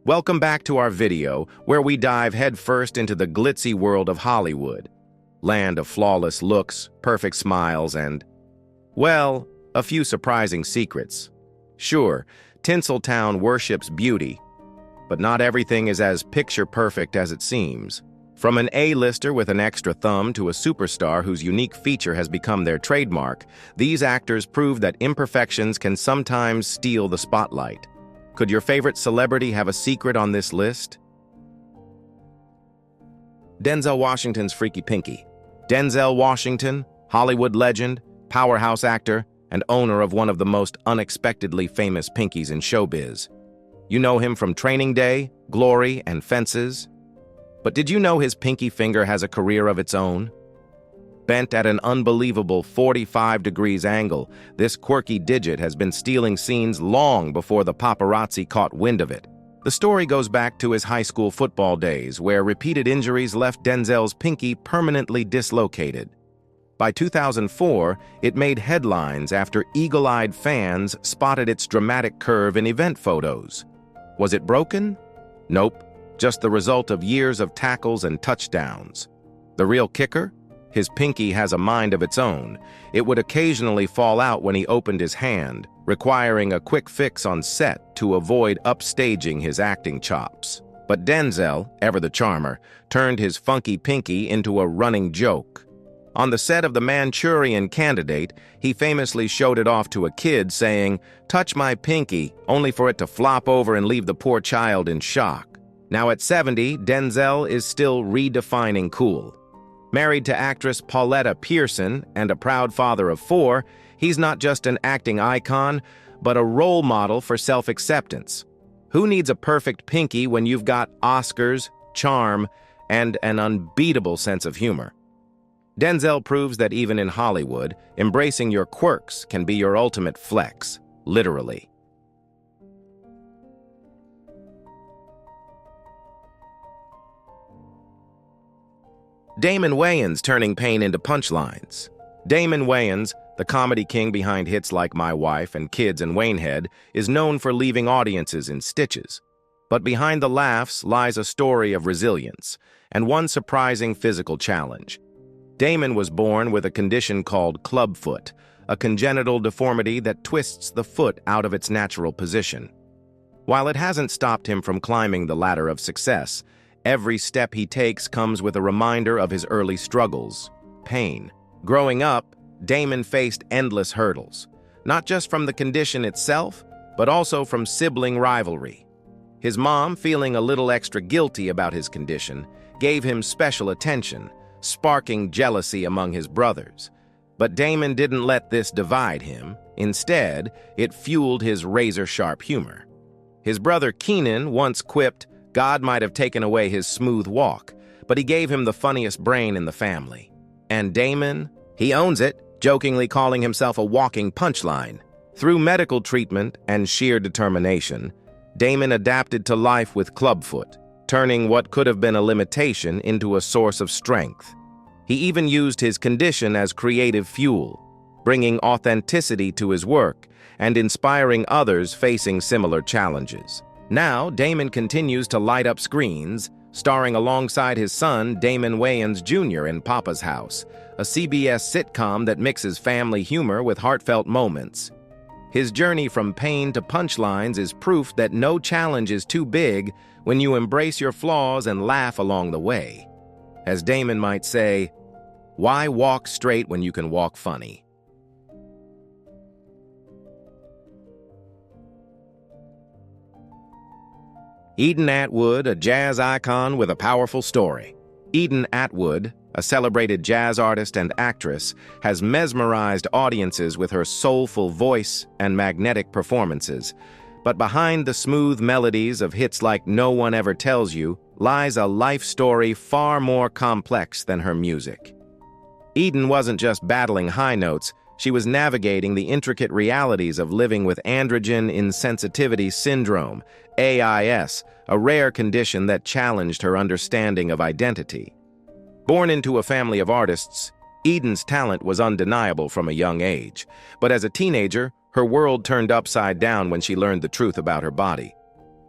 Welcome back to our video, where we dive headfirst into the glitzy world of Hollywood. Land of flawless looks, perfect smiles, and, well, a few surprising secrets. Sure, Tinseltown worships beauty, but not everything is as picture-perfect as it seems. From an A-lister with an extra thumb to a superstar whose unique feature has become their trademark, these actors prove that imperfections can sometimes steal the spotlight. Could your favorite celebrity have a secret on this list? Denzel Washington's freaky pinky. Denzel Washington, Hollywood legend, powerhouse actor, and owner of one of the most unexpectedly famous pinkies in showbiz. You know him from Training Day, Glory, and Fences. But did you know his pinky finger has a career of its own? Bent at an unbelievable 45 degrees angle, this quirky digit has been stealing scenes long before the paparazzi caught wind of it. The story goes back to his high school football days, where repeated injuries left Denzel's pinky permanently dislocated. By 2004, it made headlines after eagle-eyed fans spotted its dramatic curve in event photos. Was it broken? Nope, just the result of years of tackles and touchdowns. The real kicker? His pinky has a mind of its own. It would occasionally fall out when he opened his hand, requiring a quick fix on set to avoid upstaging his acting chops. But Denzel, ever the charmer, turned his funky pinky into a running joke. On the set of The Manchurian Candidate, he famously showed it off to a kid, saying, "Touch my pinky," only for it to flop over and leave the poor child in shock. Now at 70, Denzel is still redefining cool. Married to actress Pauletta Pearson and a proud father of 4, he's not just an acting icon, but a role model for self-acceptance. Who needs a perfect pinky when you've got Oscars, charm, and an unbeatable sense of humor? Denzel proves that even in Hollywood, embracing your quirks can be your ultimate flex, literally. Damon Wayans turning pain into punchlines. Damon Wayans, the comedy king behind hits like My Wife and Kids and Waynehead, is known for leaving audiences in stitches. But behind the laughs lies a story of resilience, and one surprising physical challenge. Damon was born with a condition called clubfoot, a congenital deformity that twists the foot out of its natural position. While it hasn't stopped him from climbing the ladder of success, every step he takes comes with a reminder of his early struggles, pain. Growing up, Damon faced endless hurdles, not just from the condition itself, but also from sibling rivalry. His mom, feeling a little extra guilty about his condition, gave him special attention, sparking jealousy among his brothers. But Damon didn't let this divide him. Instead, it fueled his razor-sharp humor. His brother Keenan once quipped, "God might have taken away his smooth walk, but he gave him the funniest brain in the family." And Damon, he owns it, jokingly calling himself a walking punchline. Through medical treatment and sheer determination, Damon adapted to life with clubfoot, turning what could have been a limitation into a source of strength. He even used his condition as creative fuel, bringing authenticity to his work and inspiring others facing similar challenges. Now, Damon continues to light up screens, starring alongside his son, Damon Wayans Jr. in Papa's House, a CBS sitcom that mixes family humor with heartfelt moments. His journey from pain to punchlines is proof that no challenge is too big when you embrace your flaws and laugh along the way. As Damon might say, why walk straight when you can walk funny? Eden Atwood, a jazz icon with a powerful story. Eden Atwood, a celebrated jazz artist and actress, has mesmerized audiences with her soulful voice and magnetic performances. But behind the smooth melodies of hits like No One Ever Tells You lies a life story far more complex than her music. Eden wasn't just battling high notes, she was navigating the intricate realities of living with androgen insensitivity syndrome, AIS, a rare condition that challenged her understanding of identity. Born into a family of artists, Eden's talent was undeniable from a young age, but as a teenager, her world turned upside down when she learned the truth about her body.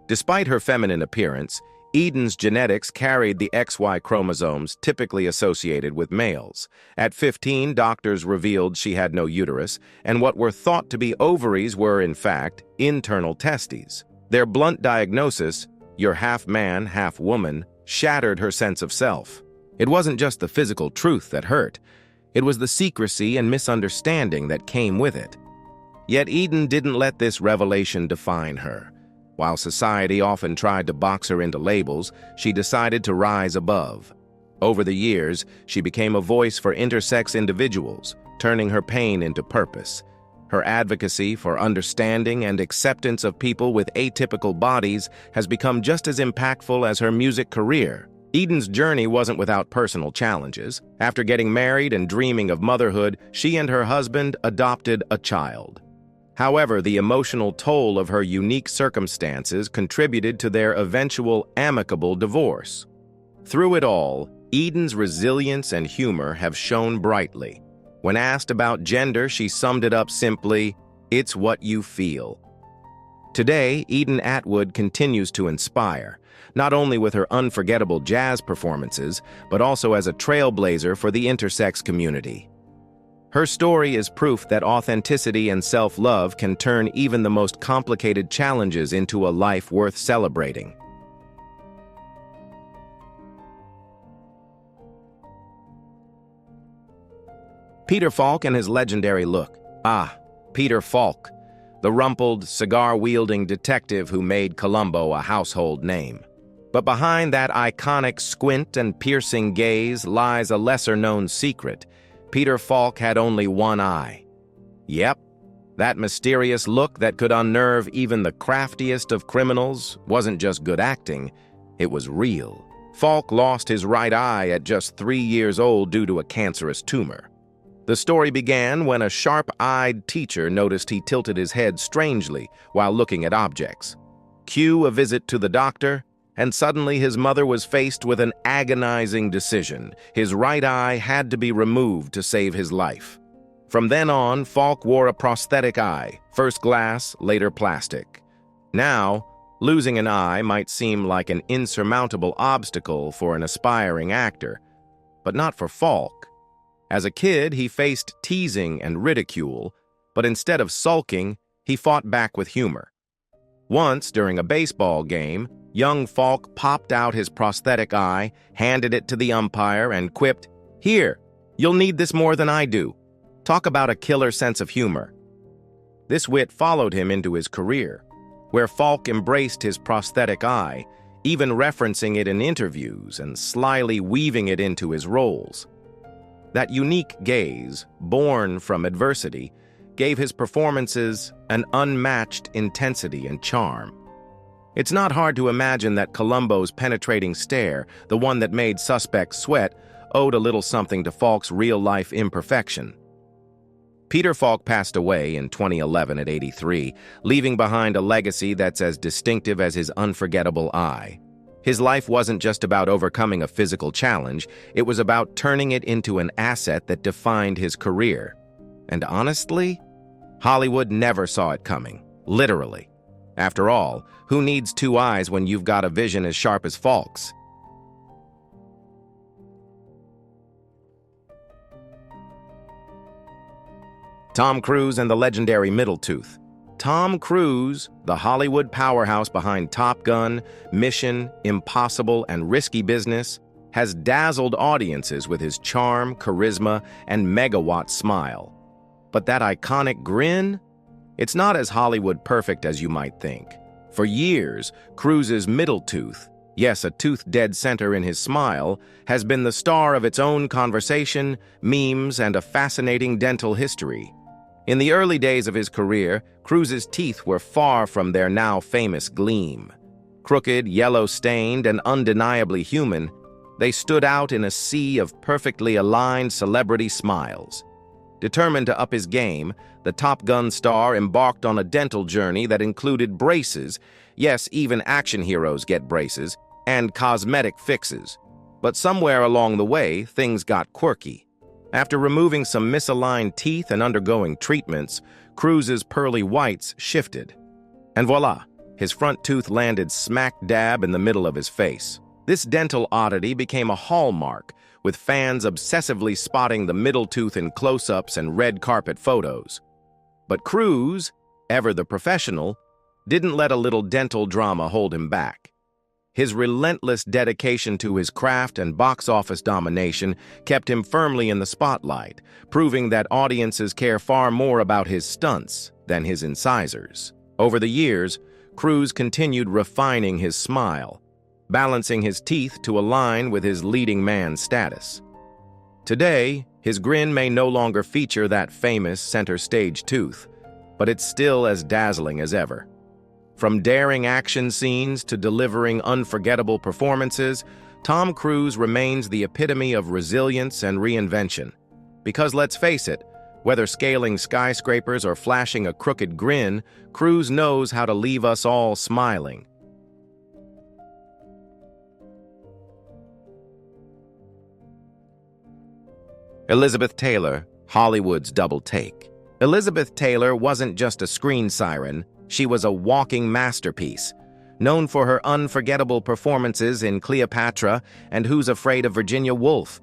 Despite her feminine appearance, Eden's genetics carried the XY chromosomes typically associated with males. At 15, doctors revealed she had no uterus, and what were thought to be ovaries were, in fact, internal testes. Their blunt diagnosis, "You're half man, half woman," shattered her sense of self. It wasn't just the physical truth that hurt. It was the secrecy and misunderstanding that came with it. Yet Eden didn't let this revelation define her. While society often tried to box her into labels, she decided to rise above. Over the years, she became a voice for intersex individuals, turning her pain into purpose. Her advocacy for understanding and acceptance of people with atypical bodies has become just as impactful as her music career. Eden's journey wasn't without personal challenges. After getting married and dreaming of motherhood, she and her husband adopted a child. However, the emotional toll of her unique circumstances contributed to their eventual amicable divorce. Through it all, Eden's resilience and humor have shone brightly. When asked about gender, she summed it up simply, "It's what you feel." Today, Eden Atwood continues to inspire, not only with her unforgettable jazz performances, but also as a trailblazer for the intersex community. Her story is proof that authenticity and self-love can turn even the most complicated challenges into a life worth celebrating. Peter Falk and his legendary look. Peter Falk, the rumpled, cigar-wielding detective who made Columbo a household name. But behind that iconic squint and piercing gaze lies a lesser-known secret. Peter Falk had only one eye. Yep, that mysterious look that could unnerve even the craftiest of criminals wasn't just good acting, it was real. Falk lost his right eye at just 3 years old due to a cancerous tumor. The story began when a sharp-eyed teacher noticed he tilted his head strangely while looking at objects. Cue a visit to the doctor, and suddenly his mother was faced with an agonizing decision. His right eye had to be removed to save his life. From then on, Falk wore a prosthetic eye, first glass, later plastic. Now, losing an eye might seem like an insurmountable obstacle for an aspiring actor, but not for Falk. As a kid, he faced teasing and ridicule, but instead of sulking, he fought back with humor. Once, during a baseball game, young Falk popped out his prosthetic eye, handed it to the umpire, and quipped, "Here, you'll need this more than I do." Talk about a killer sense of humor. This wit followed him into his career, where Falk embraced his prosthetic eye, even referencing it in interviews and slyly weaving it into his roles. That unique gaze, born from adversity, gave his performances an unmatched intensity and charm. It's not hard to imagine that Columbo's penetrating stare, the one that made suspects sweat, owed a little something to Falk's real-life imperfection. Peter Falk passed away in 2011 at 83, leaving behind a legacy that's as distinctive as his unforgettable eye. His life wasn't just about overcoming a physical challenge, it was about turning it into an asset that defined his career. And honestly, Hollywood never saw it coming, literally. After all, who needs two eyes when you've got a vision as sharp as Falk's? Tom Cruise and the legendary middle tooth. Tom Cruise, the Hollywood powerhouse behind Top Gun, Mission, Impossible, and Risky Business, has dazzled audiences with his charm, charisma, and megawatt smile. But that iconic grin? It's not as Hollywood perfect as you might think. For years, Cruise's middle tooth, yes, a tooth dead center in his smile, has been the star of its own conversation, memes, and a fascinating dental history. In the early days of his career, Cruise's teeth were far from their now famous gleam. Crooked, yellow-stained, and undeniably human, they stood out in a sea of perfectly aligned celebrity smiles. Determined to up his game, the Top Gun star embarked on a dental journey that included braces, yes, even action heroes get braces, and cosmetic fixes. But somewhere along the way, things got quirky. After removing some misaligned teeth and undergoing treatments, Cruise's pearly whites shifted. And voila, His front tooth landed smack dab in the middle of his face. This dental oddity became a hallmark, with fans obsessively spotting the middle tooth in close-ups and red carpet photos. But Cruise, ever the professional, didn't let a little dental drama hold him back. His relentless dedication to his craft and box office domination kept him firmly in the spotlight, proving that audiences care far more about his stunts than his incisors. Over the years, Cruise continued refining his smile, balancing his teeth to align with his leading man status. Today, his grin may no longer feature that famous center stage tooth, but it's still as dazzling as ever. From daring action scenes to delivering unforgettable performances, Tom Cruise remains the epitome of resilience and reinvention. Because let's face it, whether scaling skyscrapers or flashing a crooked grin, Cruise knows how to leave us all smiling. Elizabeth Taylor, Hollywood's double take. Elizabeth Taylor wasn't just a screen siren, she was a walking masterpiece. Known for her unforgettable performances in Cleopatra and Who's Afraid of Virginia Woolf,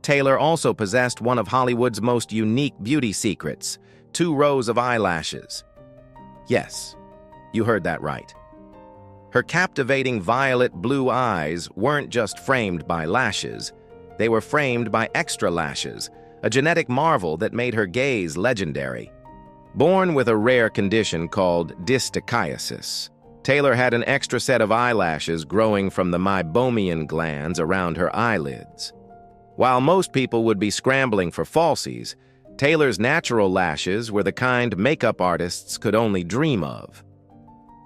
Taylor also possessed one of Hollywood's most unique beauty secrets: 2 rows of eyelashes. Yes, you heard that right. Her captivating violet blue eyes weren't just framed by lashes, they were framed by extra lashes, a genetic marvel that made her gaze legendary. Born with a rare condition called dystichiasis, Taylor had an extra set of eyelashes growing from the meibomian glands around her eyelids. While most people would be scrambling for falsies, Taylor's natural lashes were the kind makeup artists could only dream of.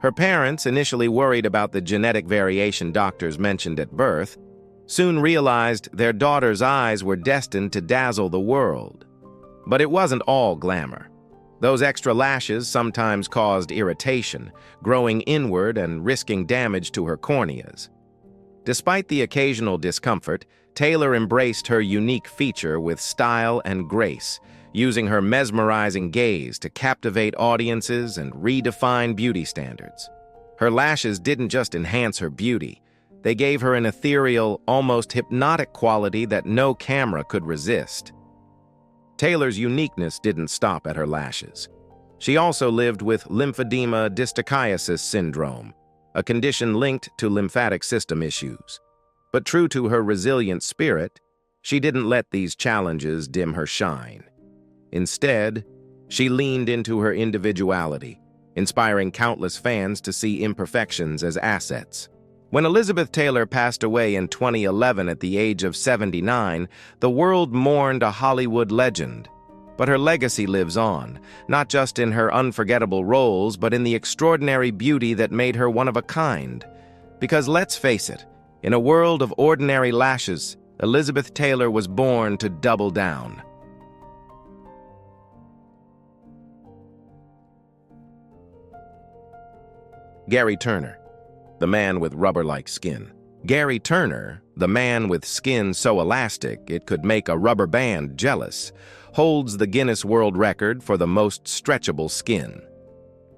Her parents, initially worried about the genetic variation doctors mentioned at birth, soon realized their daughter's eyes were destined to dazzle the world. But it wasn't all glamour. Those extra lashes sometimes caused irritation, growing inward and risking damage to her corneas. Despite the occasional discomfort, Taylor embraced her unique feature with style and grace, using her mesmerizing gaze to captivate audiences and redefine beauty standards. Her lashes didn't just enhance her beauty, they gave her an ethereal, almost hypnotic quality that no camera could resist. Taylor's uniqueness didn't stop at her lashes. She also lived with lymphedema distichiasis syndrome, a condition linked to lymphatic system issues. But true to her resilient spirit, she didn't let these challenges dim her shine. Instead, she leaned into her individuality, inspiring countless fans to see imperfections as assets. When Elizabeth Taylor passed away in 2011 at the age of 79, the world mourned a Hollywood legend. But her legacy lives on, not just in her unforgettable roles, but in the extraordinary beauty that made her one of a kind. Because let's face it, in a world of ordinary lashes, Elizabeth Taylor was born to double down. Gary Turner, the man with rubber-like skin. Gary Turner, the man with skin so elastic it could make a rubber band jealous, holds the Guinness World Record for the most stretchable skin.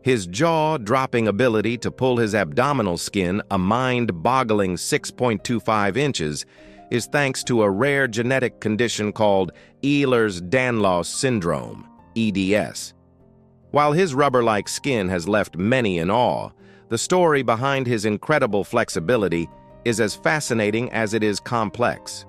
His jaw-dropping ability to pull his abdominal skin a mind-boggling 6.25 inches is thanks to a rare genetic condition called Ehlers-Danlos syndrome, EDS. While his rubber-like skin has left many in awe, the story behind his incredible flexibility is as fascinating as it is complex.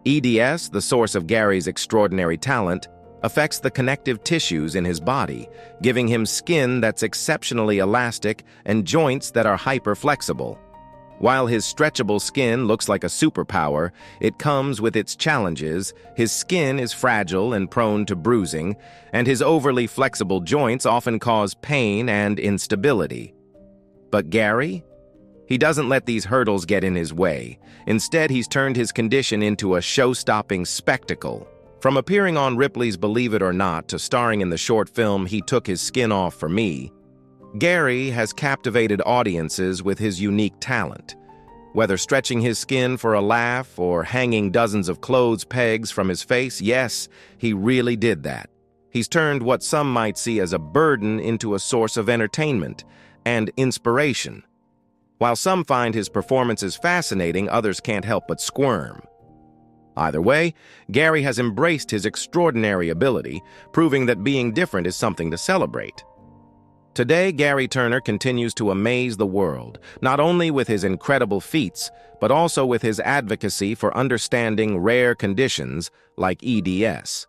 EDS, the source of Gary's extraordinary talent, affects the connective tissues in his body, giving him skin that's exceptionally elastic and joints that are hyper-flexible. While his stretchable skin looks like a superpower, it comes with its challenges. His skin is fragile and prone to bruising, and his overly flexible joints often cause pain and instability. But Gary? He doesn't let these hurdles get in his way. Instead, he's turned his condition into a show-stopping spectacle. From appearing on Ripley's Believe It or Not to starring in the short film He Took His Skin Off for Me, Gary has captivated audiences with his unique talent. Whether stretching his skin for a laugh or hanging dozens of clothes pegs from his face, yes, he really did that. He's turned what some might see as a burden into a source of entertainment, and inspiration. While some find his performances fascinating, others can't help but squirm. Either way, Gary has embraced his extraordinary ability, proving that being different is something to celebrate. Today, Gary Turner continues to amaze the world, not only with his incredible feats, but also with his advocacy for understanding rare conditions like EDS.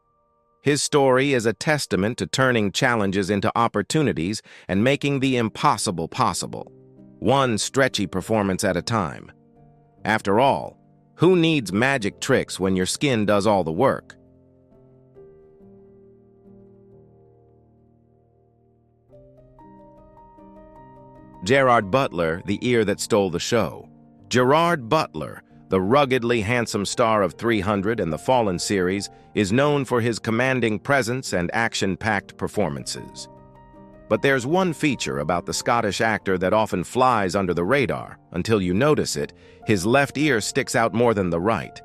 His story is a testament to turning challenges into opportunities and making the impossible possible, one stretchy performance at a time. After all, who needs magic tricks when your skin does all the work? Gerard Butler, the ear that stole the show. Gerard Butler, the ruggedly handsome star of 300 and the Fallen series, is known for his commanding presence and action-packed performances. But there's one feature about the Scottish actor that often flies under the radar. Until you notice it, his left ear sticks out more than the right.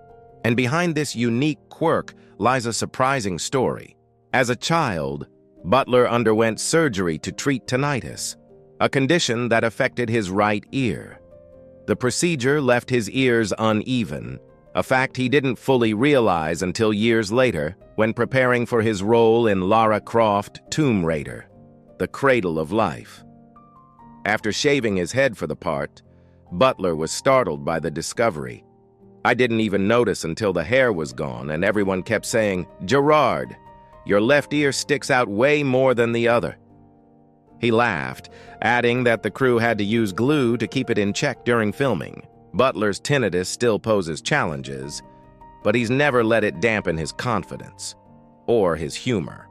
And behind this unique quirk lies a surprising story. As a child, Butler underwent surgery to treat tinnitus, a condition that affected his right ear. The procedure left his ears uneven, a fact he didn't fully realize until years later when preparing for his role in Lara Croft Tomb Raider, The Cradle of Life. After shaving his head for the part, Butler was startled by the discovery. "I didn't even notice until the hair was gone and everyone kept saying, 'Gerard, your left ear sticks out way more than the other.'" He laughed, adding that the crew had to use glue to keep it in check during filming. Butler's tinnitus still poses challenges, but he's never let it dampen his confidence or his humor.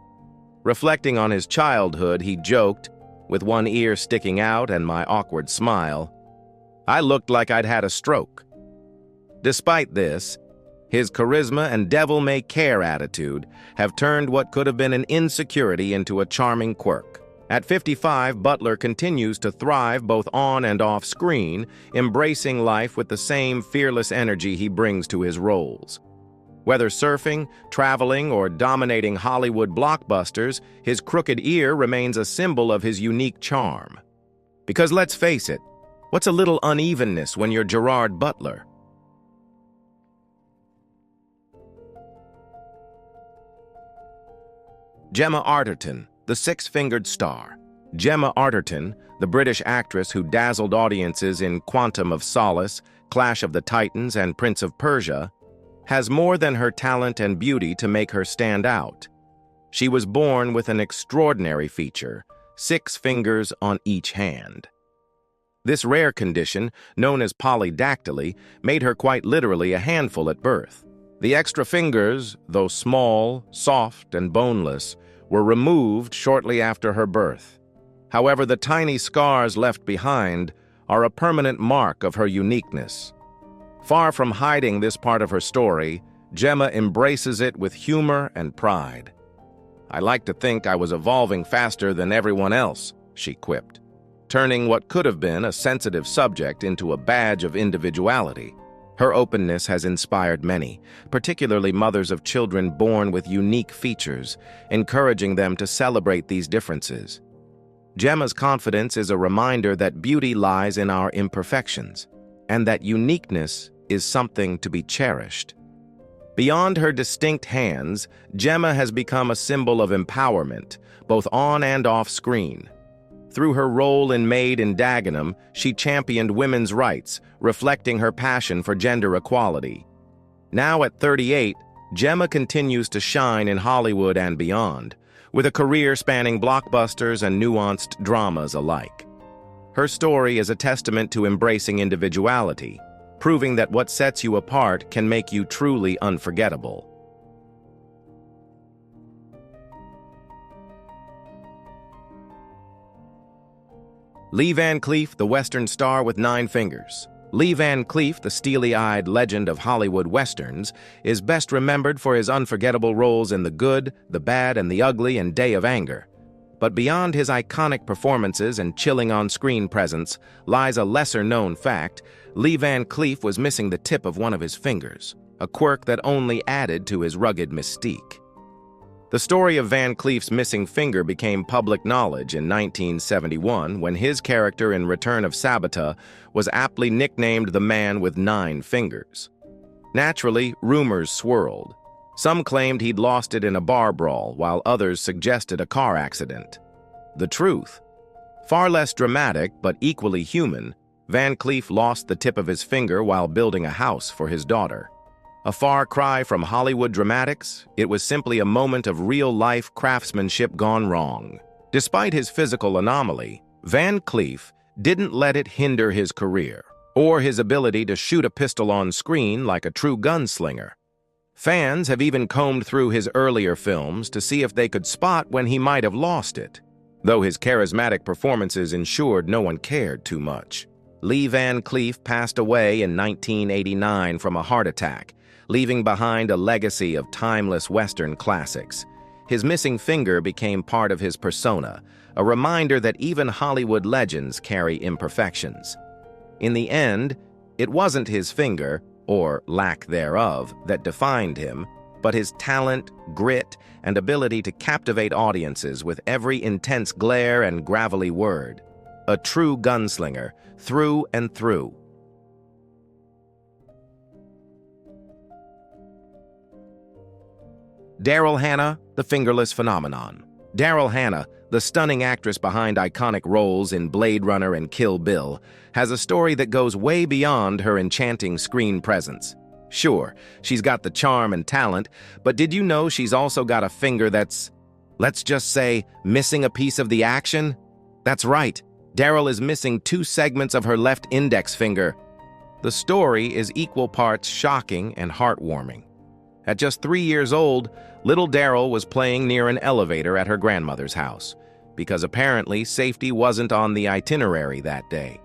Reflecting on his childhood, he joked, with one ear sticking out and my awkward smile, "I looked like I'd had a stroke." Despite this, his charisma and devil-may-care attitude have turned what could have been an insecurity into a charming quirk. At 55, Butler continues to thrive both on and off screen, embracing life with the same fearless energy he brings to his roles. Whether surfing, traveling, or dominating Hollywood blockbusters, his crooked ear remains a symbol of his unique charm. Because let's face it, what's a little unevenness when you're Gerard Butler? Gemma Arterton, the six-fingered star. Gemma Arterton, the British actress who dazzled audiences in Quantum of Solace, Clash of the Titans, and Prince of Persia, has more than her talent and beauty to make her stand out. She was born with an extraordinary feature, 6 fingers on each hand. This rare condition, known as polydactyly, made her quite literally a handful at birth. The extra fingers, though small, soft, and boneless, were removed shortly after her birth. However, the tiny scars left behind are a permanent mark of her uniqueness. Far from hiding this part of her story, Gemma embraces it with humor and pride. "I like to think I was evolving faster than everyone else," she quipped, turning what could have been a sensitive subject into a badge of individuality. Her openness has inspired many, particularly mothers of children born with unique features, encouraging them to celebrate these differences. Gemma's confidence is a reminder that beauty lies in our imperfections, and that uniqueness is something to be cherished. Beyond her distinct hands, Gemma has become a symbol of empowerment, both on and off screen. Through her role in Maid in Dagenham, she championed women's rights, reflecting her passion for gender equality. Now at 38, Gemma continues to shine in Hollywood and beyond, with a career spanning blockbusters and nuanced dramas alike. Her story is a testament to embracing individuality, proving that what sets you apart can make you truly unforgettable. Lee Van Cleef, the Western star with 9 fingers. Lee Van Cleef, the steely-eyed legend of Hollywood Westerns, is best remembered for his unforgettable roles in The Good, The Bad, and the Ugly and Day of Anger. But beyond his iconic performances and chilling on-screen presence lies a lesser-known fact: Lee Van Cleef was missing the tip of one of his fingers, a quirk that only added to his rugged mystique. The story of Van Cleef's missing finger became public knowledge in 1971 when his character in Return of Sabata was aptly nicknamed the Man with 9 Fingers. Naturally, rumors swirled. Some claimed he'd lost it in a bar brawl, while others suggested a car accident. The truth? Far less dramatic, but equally human, Van Cleef lost the tip of his finger while building a house for his daughter. A far cry from Hollywood dramatics, it was simply a moment of real-life craftsmanship gone wrong. Despite his physical anomaly, Van Cleef didn't let it hinder his career, or his ability to shoot a pistol on screen like a true gunslinger. Fans have even combed through his earlier films to see if they could spot when he might have lost it, though his charismatic performances ensured no one cared too much. Lee Van Cleef passed away in 1989 from a heart attack, leaving behind a legacy of timeless Western classics. His missing finger became part of his persona, a reminder that even Hollywood legends carry imperfections. In the end, it wasn't his finger, or lack thereof, that defined him, but his talent, grit, and ability to captivate audiences with every intense glare and gravelly word. A true gunslinger, through and through. Daryl Hannah, the fingerless phenomenon. Daryl Hannah, the stunning actress behind iconic roles in Blade Runner and Kill Bill, has a story that goes way beyond her enchanting screen presence. Sure, she's got the charm and talent, but did you know she's also got a finger that's, let's just say, missing a piece of the action? That's right, Daryl is missing 2 segments of her left index finger. The story is equal parts shocking and heartwarming. At just 3 years old, little Daryl was playing near an elevator at her grandmother's house, because apparently safety wasn't on the itinerary that day.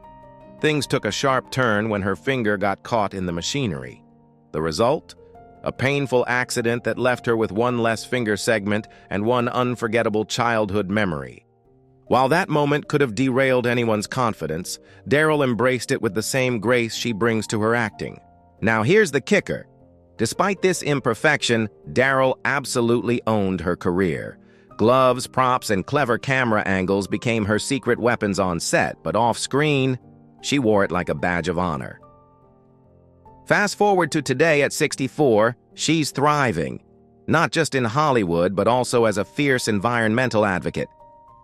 Things took a sharp turn when her finger got caught in the machinery. The result? A painful accident that left her with 1 less finger segment and 1 unforgettable childhood memory. While that moment could have derailed anyone's confidence, Daryl embraced it with the same grace she brings to her acting. Now here's the kicker. Despite this imperfection, Daryl absolutely owned her career. Gloves, props, and clever camera angles became her secret weapons on set, but off-screen, she wore it like a badge of honor. Fast forward to today at 64, she's thriving. Not just in Hollywood, but also as a fierce environmental advocate.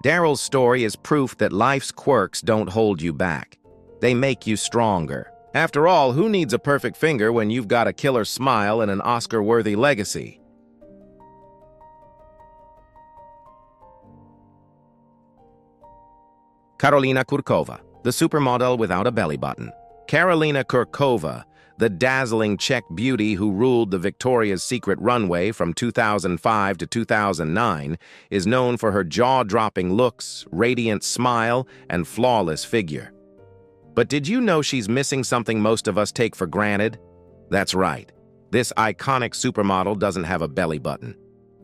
Daryl's story is proof that life's quirks don't hold you back. They make you stronger. After all, who needs a perfect finger when you've got a killer smile and an Oscar-worthy legacy? Karolina Kurkova, the supermodel without a belly button. Karolina Kurkova, the dazzling Czech beauty who ruled the Victoria's Secret runway from 2005 to 2009, is known for her jaw-dropping looks, radiant smile, and flawless figure. But did you know she's missing something most of us take for granted? That's right. This iconic supermodel doesn't have a belly button.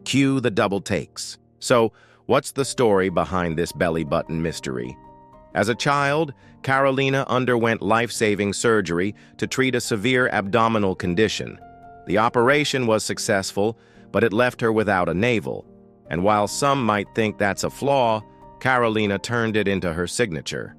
Cue the double takes. So, what's the story behind this belly button mystery? As a child, Karolina underwent life-saving surgery to treat a severe abdominal condition. The operation was successful, but it left her without a navel. And while some might think that's a flaw, Karolina turned it into her signature.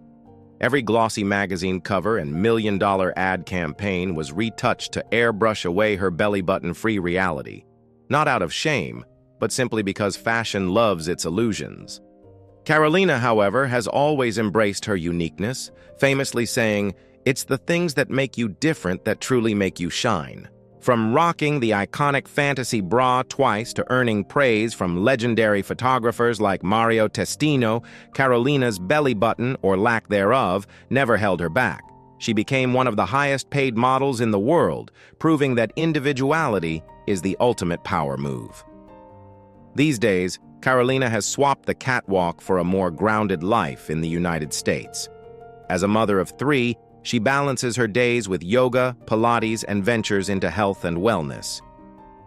Every glossy magazine cover and million-dollar ad campaign was retouched to airbrush away her belly button-free reality. Not out of shame, but simply because fashion loves its illusions. Karolina, however, has always embraced her uniqueness, famously saying, "It's the things that make you different that truly make you shine." From rocking the iconic fantasy bra twice to earning praise from legendary photographers like Mario Testino, Karolina's belly button, or lack thereof, never held her back. She became one of the highest-paid models in the world, proving that individuality is the ultimate power move. These days, Karolina has swapped the catwalk for a more grounded life in the United States. As a mother of 3, she balances her days with yoga, Pilates, and ventures into health and wellness.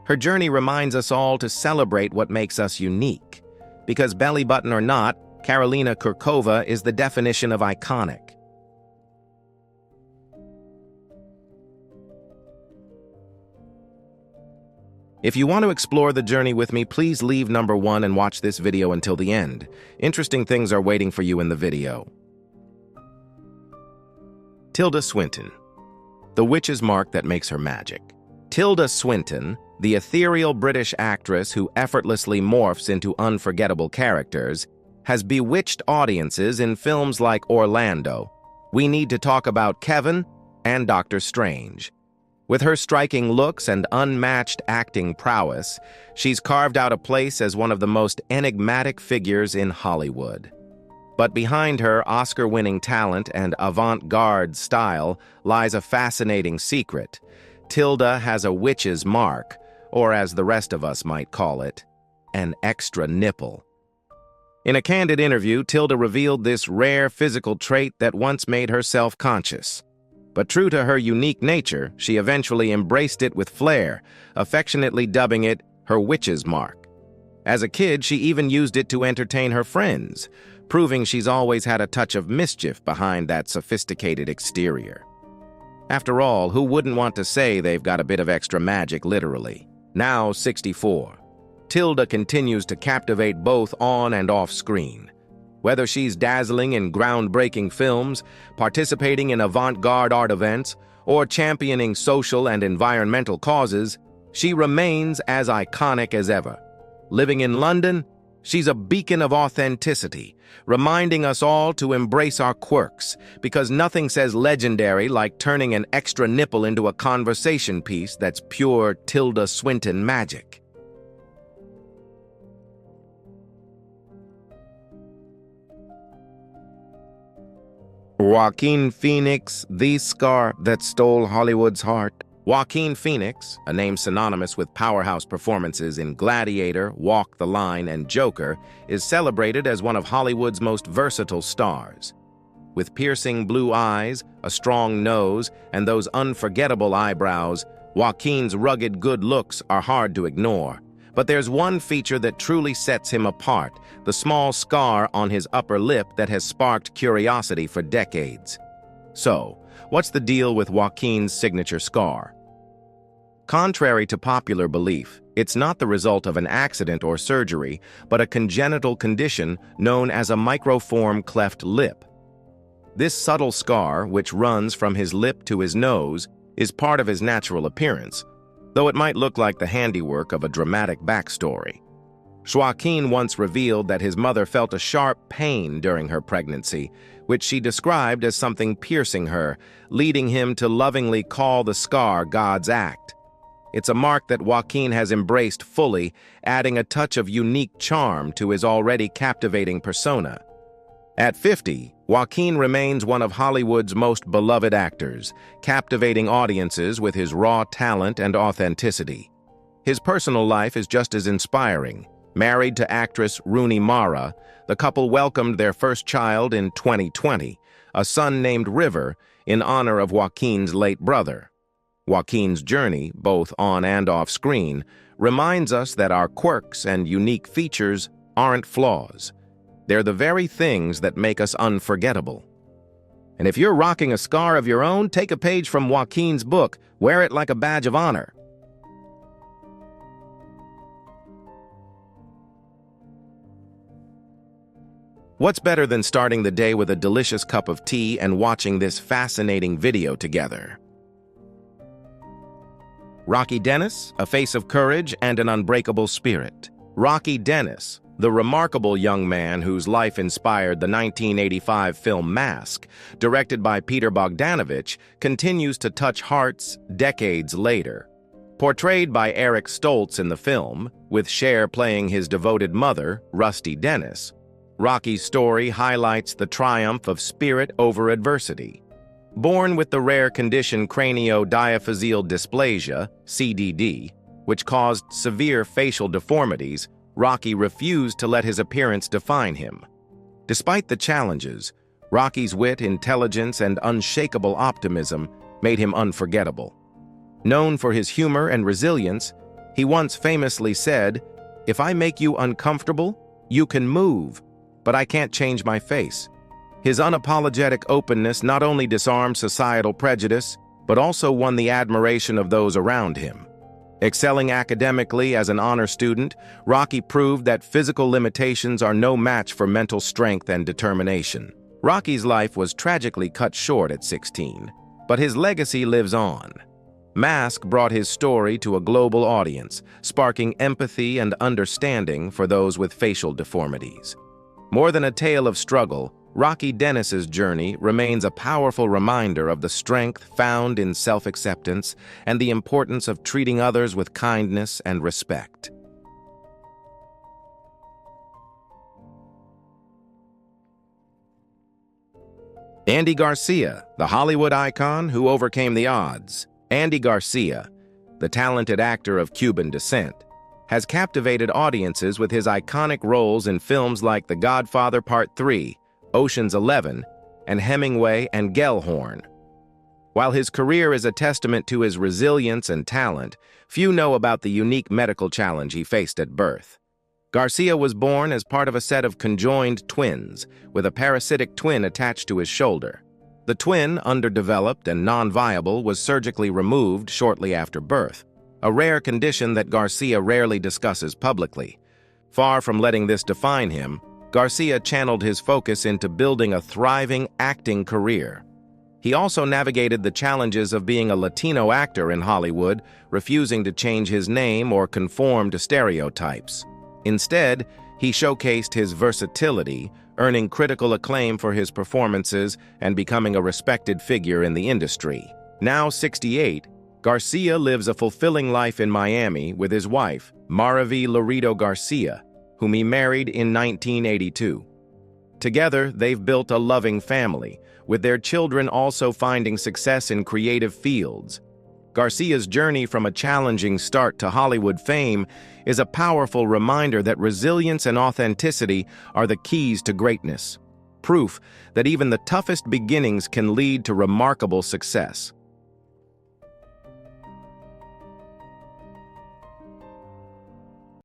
Her journey reminds us all to celebrate what makes us unique. Because belly button or not, Karolina Kurkova is the definition of iconic. If you want to explore the journey with me, please leave number 1 and watch this video until the end. Interesting things are waiting for you in the video. Tilda Swinton, the witch's mark that makes her magic. Tilda Swinton, the ethereal British actress who effortlessly morphs into unforgettable characters, has bewitched audiences in films like Orlando, We Need to Talk About Kevin, and Doctor Strange. With her striking looks and unmatched acting prowess, she's carved out a place as one of the most enigmatic figures in Hollywood. But behind her Oscar-winning talent and avant-garde style lies a fascinating secret. Tilda has a witch's mark, or as the rest of us might call it, an extra nipple. In a candid interview, Tilda revealed this rare physical trait that once made her self-conscious. But true to her unique nature, she eventually embraced it with flair, affectionately dubbing it her witch's mark. As a kid, she even used it to entertain her friends, proving she's always had a touch of mischief behind that sophisticated exterior. After all, who wouldn't want to say they've got a bit of extra magic, literally? Now 64, Tilda continues to captivate both on and off screen. Whether she's dazzling in groundbreaking films, participating in avant-garde art events, or championing social and environmental causes, she remains as iconic as ever. Living in London, she's a beacon of authenticity, reminding us all to embrace our quirks, because nothing says legendary like turning an extra nipple into a conversation piece that's pure Tilda Swinton magic. Joaquin Phoenix, the star that stole Hollywood's heart. Joaquin Phoenix, a name synonymous with powerhouse performances in Gladiator, Walk the Line, and Joker, is celebrated as one of Hollywood's most versatile stars. With piercing blue eyes, a strong nose, and those unforgettable eyebrows, Joaquin's rugged good looks are hard to ignore. But there's one feature that truly sets him apart, the small scar on his upper lip that has sparked curiosity for decades. So, what's the deal with Joaquin's signature scar? Contrary to popular belief, it's not the result of an accident or surgery, but a congenital condition known as a microform cleft lip. This subtle scar, which runs from his lip to his nose, is part of his natural appearance, though it might look like the handiwork of a dramatic backstory. Joaquin once revealed that his mother felt a sharp pain during her pregnancy, which she described as something piercing her, leading him to lovingly call the scar God's act. It's a mark that Joaquin has embraced fully, adding a touch of unique charm to his already captivating persona. At 50, Joaquin remains one of Hollywood's most beloved actors, captivating audiences with his raw talent and authenticity. His personal life is just as inspiring. Married to actress Rooney Mara, the couple welcomed their first child in 2020, a son named River, in honor of Joaquin's late brother. Joaquin's journey, both on and off screen, reminds us that our quirks and unique features aren't flaws. They're the very things that make us unforgettable. And if you're rocking a scar of your own, take a page from Joaquin's book, wear it like a badge of honor. What's better than starting the day with a delicious cup of tea and watching this fascinating video together? Rocky Dennis, a face of courage and an unbreakable spirit. Rocky Dennis, the remarkable young man whose life inspired the 1985 film Mask, directed by Peter Bogdanovich, continues to touch hearts decades later. Portrayed by Eric Stoltz in the film, with Cher playing his devoted mother, Rusty Dennis, Rocky's story highlights the triumph of spirit over adversity. Born with the rare condition craniodiaphyseal dysplasia, CDD, which caused severe facial deformities, Rocky refused to let his appearance define him. Despite the challenges, Rocky's wit, intelligence, and unshakable optimism made him unforgettable. Known for his humor and resilience, he once famously said, "If I make you uncomfortable, you can move, but I can't change my face." His unapologetic openness not only disarmed societal prejudice, but also won the admiration of those around him. Excelling academically as an honor student, Rocky proved that physical limitations are no match for mental strength and determination. Rocky's life was tragically cut short at 16, but his legacy lives on. Mask brought his story to a global audience, sparking empathy and understanding for those with facial deformities. More than a tale of struggle, Rocky Dennis's journey remains a powerful reminder of the strength found in self-acceptance and the importance of treating others with kindness and respect. Andy Garcia, the Hollywood icon who overcame the odds. Andy Garcia, the talented actor of Cuban descent, has captivated audiences with his iconic roles in films like The Godfather Part 3, Ocean's 11, and Hemingway and Gellhorn. While his career is a testament to his resilience and talent, few know about the unique medical challenge he faced at birth. Garcia was born as part of a set of conjoined twins, with a parasitic twin attached to his shoulder. The twin, underdeveloped and non-viable, was surgically removed shortly after birth, a rare condition that Garcia rarely discusses publicly. Far from letting this define him, Garcia channeled his focus into building a thriving acting career. He also navigated the challenges of being a Latino actor in Hollywood, refusing to change his name or conform to stereotypes. Instead, he showcased his versatility, earning critical acclaim for his performances and becoming a respected figure in the industry. Now 68, Garcia lives a fulfilling life in Miami with his wife, Mariví Laredo Garcia, whom he married in 1982. Together, they've built a loving family, with their children also finding success in creative fields. Garcia's journey from a challenging start to Hollywood fame is a powerful reminder that resilience and authenticity are the keys to greatness, proof that even the toughest beginnings can lead to remarkable success.